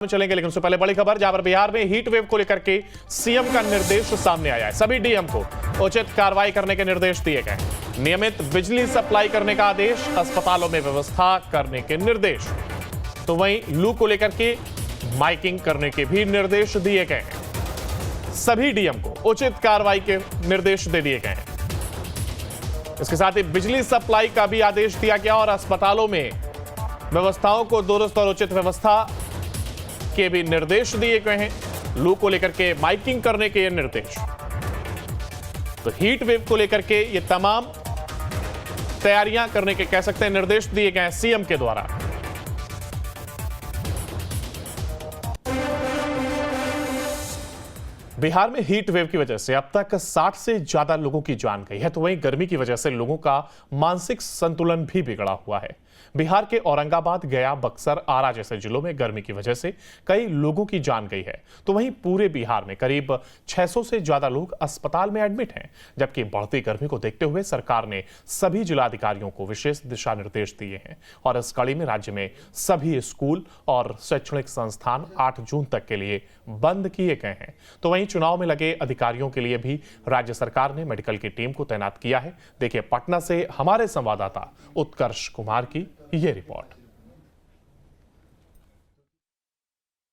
में चलेंगे, लेकिन उससे पहले बड़ी खबर जहां पर बिहार में हीट वेव को लेकर के सीएम का निर्देश सामने आया है। सभी डीएम को उचित कार्रवाई करने के निर्देश दिए गए। नियमित बिजली सप्लाई करने का आदेश, अस्पतालों में व्यवस्था करने के निर्देश। तो वहीं लू को लेकर के माइकिंग करने के भी निर्देश दिए गए हैं। सभी डीएम को उचित कार्रवाई के निर्देश दे दिए गए हैं। इसके साथ ही बिजली सप्लाई का भी आदेश दिया गया और अस्पतालों में व्यवस्थाओं को दुरुस्त और उचित व्यवस्था के भी निर्देश दिए गए हैं। लू को लेकर के माइकिंग करने के ये निर्देश। तो हीट वेव को लेकर के ये तमाम तैयारियां करने के कह सकते हैं निर्देश दिए गए हैं सीएम के द्वारा। बिहार में हीट वेव की वजह से अब तक 60 से ज्यादा लोगों की जान गई है। तो वहीं गर्मी की वजह से लोगों का मानसिक संतुलन भी बिगड़ा हुआ है। बिहार के औरंगाबाद, गया, बक्सर, आरा जैसे जिलों में गर्मी की वजह से कई लोगों की जान गई है। तो वहीं पूरे बिहार में करीब 600 से ज्यादा लोग अस्पताल में एडमिट हैं। जबकि बढ़ती गर्मी को देखते हुए सरकार ने सभी जिलाधिकारियों को विशेष दिशा निर्देश दिए हैं और इस कड़ी में राज्य में सभी स्कूल और शैक्षणिक संस्थान 8 जून तक के लिए बंद किए गए हैं। तो वहीं चुनाव में लगे अधिकारियों के लिए भी राज्य सरकार ने मेडिकल की टीम को तैनात किया है। देखिए पटना से हमारे संवाददाता उत्कर्ष कुमार की ये रिपोर्ट।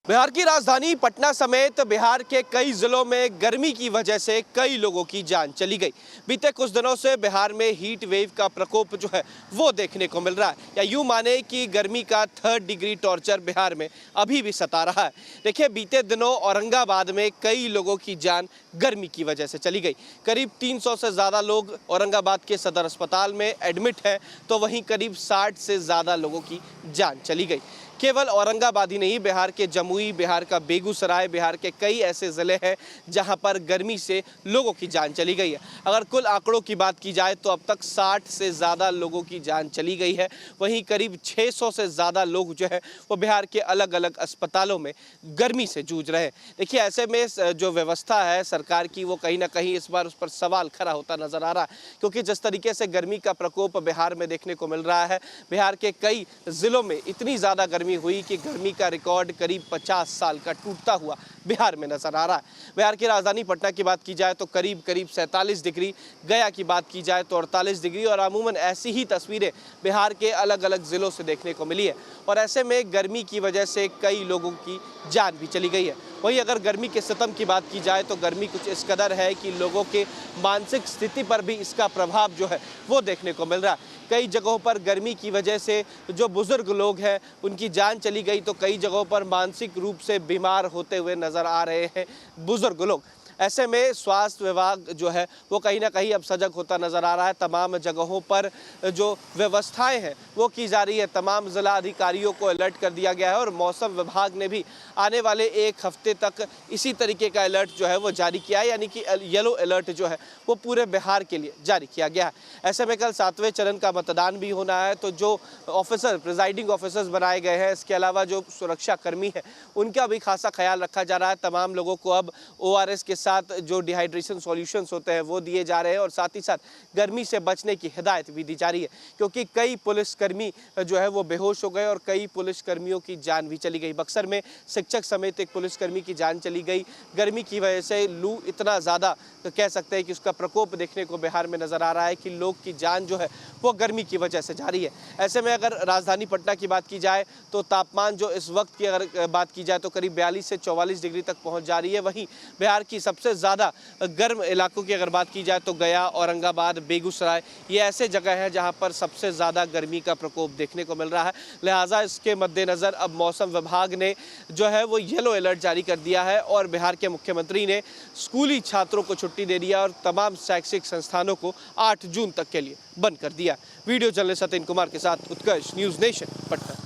बिहार की राजधानी पटना समेत बिहार के कई जिलों में गर्मी की वजह से कई लोगों की जान चली गई। बीते कुछ दिनों से बिहार में हीट वेव का प्रकोप जो है वो देखने को मिल रहा है, या यूं माने कि गर्मी का 3rd डिग्री टॉर्चर बिहार में अभी भी सता रहा है। देखिए बीते दिनों औरंगाबाद में कई लोगों की जान गर्मी की वजह से चली गई। करीब 300 से ज़्यादा लोग औरंगाबाद के सदर अस्पताल में एडमिट हैं, तो वहीं करीब 60 से ज़्यादा लोगों की जान चली गई। केवल औरंगाबाद ही नहीं, बिहार के जमुई, बिहार का बेगूसराय, बिहार के कई ऐसे ज़िले हैं जहां पर गर्मी से लोगों की जान चली गई है। अगर कुल आंकड़ों की बात की जाए तो अब तक 60 से ज़्यादा लोगों की जान चली गई है। वहीं करीब 600 से ज़्यादा लोग जो है वो बिहार के अलग अलग अस्पतालों में गर्मी से जूझ रहे हैं। देखिए ऐसे में जो व्यवस्था है सरकार की वो कहीं ना कहीं इस बार उस पर सवाल खड़ा होता नज़र आ रहा है, क्योंकि जिस तरीके से गर्मी का प्रकोप बिहार में देखने को मिल रहा है, बिहार के कई ज़िलों में इतनी ज़्यादा गर्मी हुई कि गर्मी का रिकॉर्ड करीब 50 साल का टूटता हुआ बिहार में नजर आ रहा है। बिहार की राजधानी पटना की बात की जाए तो करीब 47 डिग्री, गया की बात की जाए तो 48 डिग्री, और अमूमन ऐसी ही तस्वीरें बिहार के अलग अलग जिलों से देखने को मिली है। और ऐसे में गर्मी की वजह से कई लोगों की जान भी चली गई है। वहीं अगर गर्मी के सितम की बात की जाए तो गर्मी कुछ इस कदर है कि लोगों के मानसिक स्थिति पर भी इसका प्रभाव जो है वो देखने को मिल रहा है। कई जगहों पर गर्मी की वजह से जो बुजुर्ग लोग हैं उनकी जान चली गई, तो कई जगहों पर मानसिक रूप से बीमार होते हुए नजर आ रहे हैं बुजुर्ग लोग। ऐसे में स्वास्थ्य विभाग जो है वो कहीं ना कहीं अब सजग होता नज़र आ रहा है। तमाम जगहों पर जो व्यवस्थाएं हैं वो की जा रही है। तमाम ज़िला अधिकारियों को अलर्ट कर दिया गया है और मौसम विभाग ने भी आने वाले 1 हफ्ते तक इसी तरीके का अलर्ट जो है वो जारी किया है, यानी कि येलो अलर्ट जो है वो पूरे बिहार के लिए जारी किया गया है। ऐसे में कल 7वें चरण का मतदान भी होना है, तो जो ऑफिसर, प्रिजाइडिंग ऑफिसर्स बनाए गए हैं, इसके अलावा जो सुरक्षा कर्मी है उनका भी खासा ख्याल रखा जा रहा है। तमाम लोगों को अब ORS के साथ जो डिहाइड्रेशन सॉल्यूशंस होते हैं वो दिए जा रहे हैं और साथ ही साथ गर्मी से बचने की हिदायत भी दी जा रही है, क्योंकि कई पुलिसकर्मी जो है वो बेहोश हो गए और कई पुलिसकर्मियों की जान भी चली गई। बक्सर में शिक्षक समेत एक पुलिसकर्मी की जान चली गई। गर्मी की वजह से लू इतना ज़्यादा कह सकते हैं कि उसका प्रकोप देखने को बिहार में नज़र आ रहा है कि लोग की जान जो है वो गर्मी की वजह से जा रही है। ऐसे में अगर राजधानी पटना की बात की जाए तो तापमान जो इस वक्त की अगर बात की जाए तो करीब 42 से 44 डिग्री तक पहुँच जा रही है। वहीं बिहार की सबसे ज़्यादा गर्म इलाकों की अगर बात की जाए तो गया, औरंगाबाद, बेगूसराय ये ऐसे जगह हैं जहां पर सबसे ज़्यादा गर्मी का प्रकोप देखने को मिल रहा है। लिहाजा इसके मद्देनज़र अब मौसम विभाग ने जो है वो येलो अलर्ट जारी कर दिया है और बिहार के मुख्यमंत्री ने स्कूली छात्रों को छुट्टी दे दिया और तमाम शैक्षिक संस्थानों को 8 जून तक के लिए बंद कर दिया। वीडियो जर्नलिस्ट सत्यन कुमार के साथ उत्कर्ष, न्यूज़ नेशन, पटना।